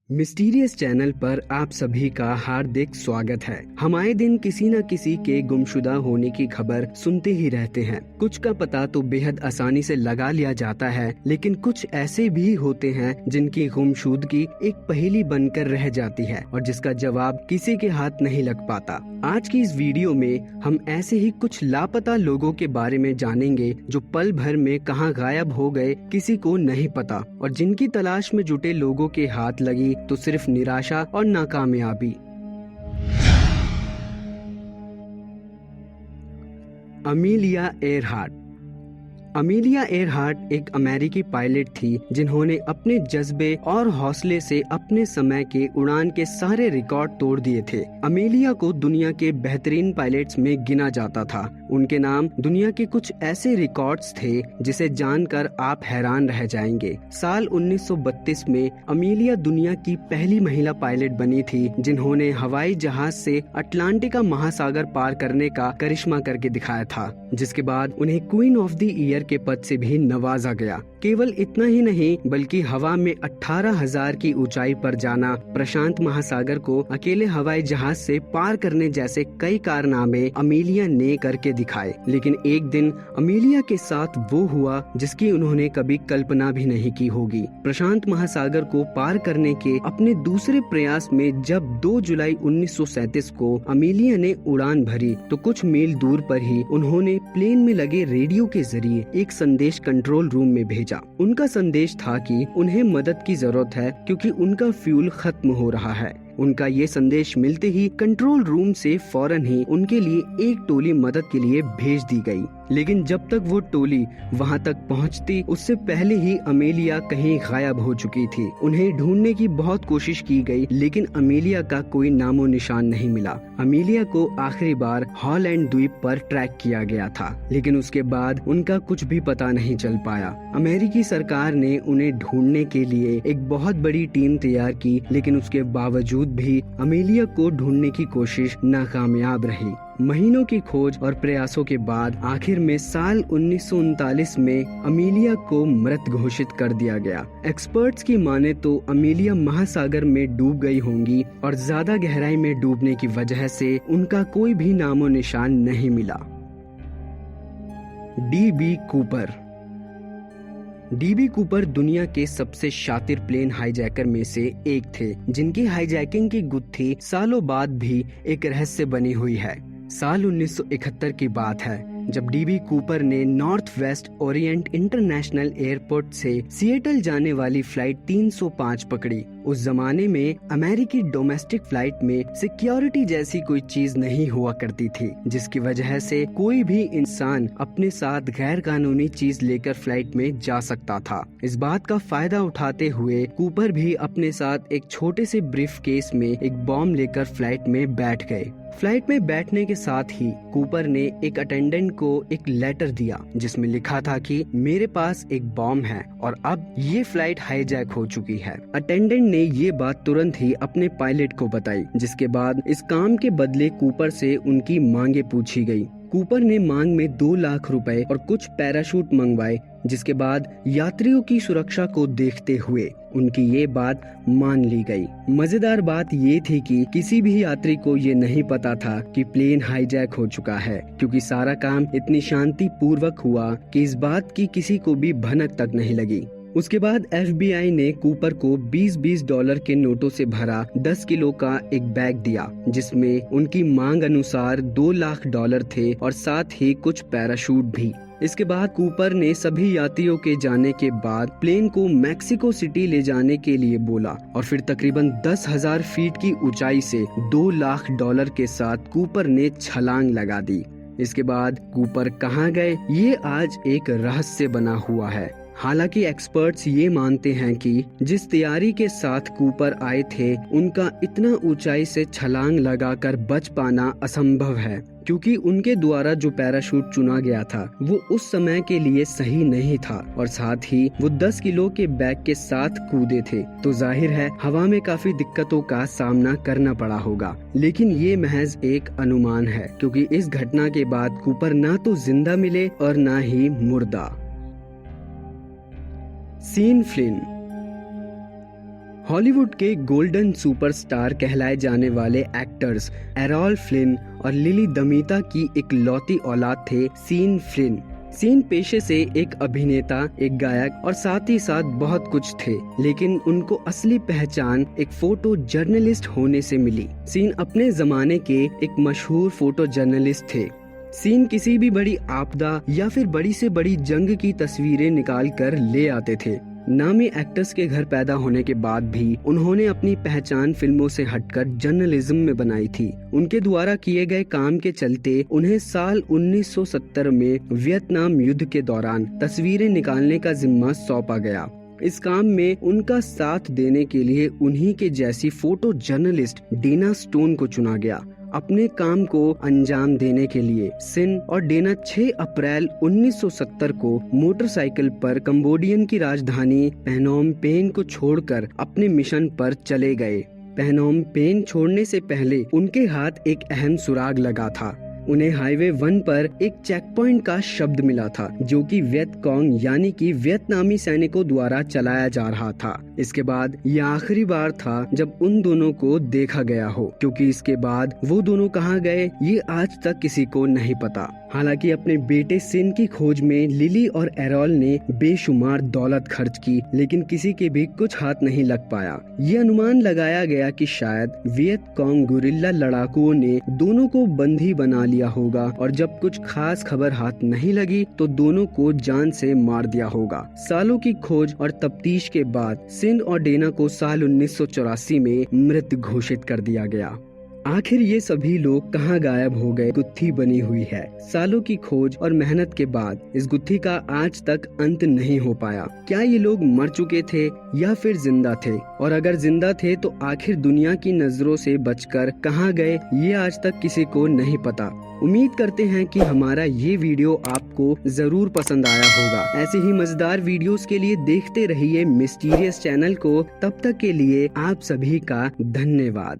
Mysterious channel पर आप सभी का हार्दिक स्वागत है। हम आए दिन किसी न किसी के गुमशुदा होने की खबर सुनते ही रहते हैं। कुछ का पता तो बेहद आसानी से लगा लिया जाता है, लेकिन कुछ ऐसे भी होते हैं जिनकी गुमशुदगी एक पहेली बनकर रह जाती है और जिसका जवाब किसी के हाथ नहीं लग पाता। आज की इस वीडियो में हम ऐसे ही कुछ लापता लोगों के बारे में जानेंगे जो पल भर में कहां गायब हो गए किसी को नहीं पता, और जिनकी तलाश में जुटे लोगों के हाथ लगी तो सिर्फ निराशा और नाकामयाबी। Amelia Earhart. अमेलिया एयरहार्ट एक अमेरिकी पायलट थी जिन्होंने अपने जज्बे और हौसले से अपने समय के उड़ान के सारे रिकॉर्ड तोड़ दिए थे। अमेलिया को दुनिया के बेहतरीन पायलट्स में गिना जाता था। उनके नाम दुनिया के कुछ ऐसे रिकॉर्ड्स थे जिसे जानकर आप हैरान रह जाएंगे। साल 1932 में अमेलिया दुनिया की पहली महिला पायलट बनी थी जिन्होंने हवाई जहाज से अटलांटिका महासागर पार करने का करिश्मा करके दिखाया था, जिसके बाद उन्हें क्वीन ऑफ द ईयर के पद से भी नवाजा गया। केवल इतना ही नहीं बल्कि हवा में 18,000 की ऊंचाई पर जाना, प्रशांत महासागर को अकेले हवाई जहाज से पार करने जैसे कई कारनामे अमेलिया ने करके दिखाए। लेकिन एक दिन अमेलिया के साथ वो हुआ जिसकी उन्होंने कभी कल्पना भी नहीं की होगी। प्रशांत महासागर को पार करने के अपने दूसरे प्रयास में जब 2 जुलाई 1937 को अमेलिया ने उड़ान भरी तो कुछ मील दूर पर ही उन्होंने प्लेन में लगे रेडियो के जरिए एक संदेश कंट्रोल रूम में भेजा। उनका संदेश था कि उन्हें मदद की जरूरत है क्योंकि उनका फ्यूल खत्म हो रहा है। उनका ये संदेश मिलते ही कंट्रोल रूम से फौरन ही उनके लिए एक टोली मदद के लिए भेज दी गई। लेकिन जब तक वो टोली वहां तक पहुंचती उससे पहले ही अमेलिया कहीं गायब हो चुकी थी। उन्हें ढूंढने की बहुत कोशिश की गई लेकिन अमेलिया का कोई नामो निशान नहीं मिला। अमेलिया को आखिरी बार हॉलैंड द्वीप पर ट्रैक किया गया था, लेकिन उसके बाद उनका कुछ भी पता नहीं चल पाया। अमेरिकी सरकार ने उन्हें ढूंढने के लिए एक बहुत बड़ी टीम तैयार की, लेकिन उसके बावजूद भी अमेलिया को ढूंढने की कोशिश नाकामयाब रही। महीनों की खोज और प्रयासों के बाद आखिर में साल 1939 में अमेलिया को मृत घोषित कर दिया गया। एक्सपर्ट्स की माने तो अमेलिया महासागर में डूब गई होंगी और ज्यादा गहराई में डूबने की वजह से उनका कोई भी नामो निशान नहीं मिला। डी.बी. कूपर। डी.बी. कूपर दुनिया के सबसे शातिर प्लेन हाईजैकर में से एक थे, जिनकी हाईजैकिंग की गुत्थी सालों बाद भी एक रहस्य बनी हुई है। साल 1971 की बात है जब डी.बी. कूपर ने north west Orient international airport से सिएटल जाने वाली फ्लाइट 305 पकड़ी। उस जमाने में अमेरिकी डोमेस्टिक फ्लाइट में सिक्योरिटी जैसी कोई चीज नहीं हुआ करती थी, जिसकी वजह से कोई भी इंसान अपने साथ गैर कानूनी चीज लेकर फ्लाइट में जा सकता था। इस बात का फायदा उठाते हुए कूपर भी अपने साथ एक छोटे से ब्रीफ केस में एक बॉम्ब लेकर फ्लाइट में बैठ गए। फ्लाइट में बैठने के साथ ही कूपर ने एक अटेंडेंट को एक लेटर दिया जिसमें लिखा था कि मेरे पास एक बॉम्ब है और अब ये फ्लाइट हाईजैक हो चुकी है। अटेंडेंट ने ये बात तुरंत ही अपने पायलट को बताई, जिसके बाद इस काम के बदले कूपर से उनकी मांगे पूछी गई। कूपर ने मांग में 2 लाख रुपए और कुछ पैराशूट मंगवाए, जिसके बाद यात्रियों की सुरक्षा को देखते हुए उनकी ये बात मान ली गई। मजेदार बात ये थी कि किसी भी यात्री को ये नहीं पता था कि प्लेन हाईजैक हो चुका है, क्योंकि सारा काम इतनी शांति पूर्वक हुआ कि इस बात की किसी को भी भनक तक नहीं लगी। उसके बाद FBI ने कूपर को $20 के नोटों से भरा 10 किलो का एक बैग दिया, जिसमें उनकी मांग अनुसार $2 लाख थे और साथ ही कुछ पैराशूट भी। इसके बाद कूपर ने सभी यात्रियों के जाने के बाद प्लेन को मैक्सिको सिटी ले जाने के लिए बोला और फिर तकरीबन 10,000 फीट की ऊंचाई से $2 लाख के साथ कूपर ने छलांग लगा दी। इसके बाद कूपर कहाँ गए ये आज एक रहस्य बना हुआ है। हालांकि एक्सपर्ट्स ये मानते हैं कि जिस तैयारी के साथ कूपर आए थे उनका इतना ऊंचाई से छलांग लगाकर बच पाना असंभव है, क्योंकि उनके द्वारा जो पैराशूट चुना गया था वो उस समय के लिए सही नहीं था और साथ ही वो 10 किलो के बैग के साथ कूदे थे, तो जाहिर है हवा में काफी दिक्कतों का सामना करना पड़ा होगा। लेकिन ये महज एक अनुमान है, क्योंकि इस घटना के बाद कूपर ना तो जिंदा मिले और ना ही मुर्दा। Sean Flynn. हॉलीवुड के गोल्डन सुपरस्टार कहलाए जाने वाले एक्टर्स एरॉल फ्लिन और लिली दमीता की इकलौती औलाद थे सीन फ्लिन। सीन पेशे से एक अभिनेता, एक गायक और साथ ही साथ बहुत कुछ थे, लेकिन उनको असली पहचान एक फोटो जर्नलिस्ट होने से मिली। सीन अपने जमाने के एक मशहूर फोटो जर्नलिस्ट थे। सीन किसी भी बड़ी आपदा या फिर बड़ी से बड़ी जंग की तस्वीरें निकाल कर ले आते थे। नामी एक्टर्स के घर पैदा होने के बाद भी उन्होंने अपनी पहचान फिल्मों से हटकर जर्नलिज्म में बनाई थी। उनके द्वारा किए गए काम के चलते उन्हें साल 1970 में वियतनाम युद्ध के दौरान तस्वीरें निकालने का जिम्मा सौंपा गया। इस काम में उनका साथ देने के लिए उन्हीं के जैसी फोटो जर्नलिस्ट डेना स्टोन को चुना गया। अपने काम को अंजाम देने के लिए सिन और डेना 6 अप्रैल 1970 को मोटरसाइकिल पर कंबोडियन की राजधानी पनोम पेन को छोड़कर अपने मिशन पर चले गए। पनोम पेन छोड़ने से पहले उनके हाथ एक अहम सुराग लगा था। उन्हें हाईवे 1 पर एक चेक पॉइंट का शब्द मिला था, जो कि वियत कॉन्ग यानी कि वियतनामी सैनिकों द्वारा चलाया जा रहा था। इसके बाद यह आखिरी बार था जब उन दोनों को देखा गया हो, क्योंकि इसके बाद वो दोनों कहाँ गए ये आज तक किसी को नहीं पता। हालांकि अपने बेटे सिन की खोज में लिली और एरॉल ने बेशुमार दौलत खर्च की, लेकिन किसी के भी कुछ हाथ नहीं लग पाया। ये अनुमान लगाया गया कि शायद वियत कॉन्ग गुरिल्ला लड़ाकुओं ने दोनों को बंदी बना लिया होगा और जब कुछ खास खबर हाथ नहीं लगी तो दोनों को जान से मार दिया होगा। सालों की खोज और तफ्तीश के बाद सिन और डेना को साल 1984 में मृत घोषित कर दिया गया। आखिर ये सभी लोग कहाँ गायब हो गए, गुत्थी बनी हुई है। सालों की खोज और मेहनत के बाद इस गुत्थी का आज तक अंत नहीं हो पाया। क्या ये लोग मर चुके थे या फिर जिंदा थे, और अगर जिंदा थे तो आखिर दुनिया की नजरों से बचकर कहाँ गए ये आज तक किसी को नहीं पता। उम्मीद करते हैं कि हमारा ये वीडियो आपको जरूर पसंद आया होगा। ऐसे ही मजेदार वीडियोस के लिए देखते रहिए मिस्टीरियस चैनल को। तब तक के लिए आप सभी का धन्यवाद।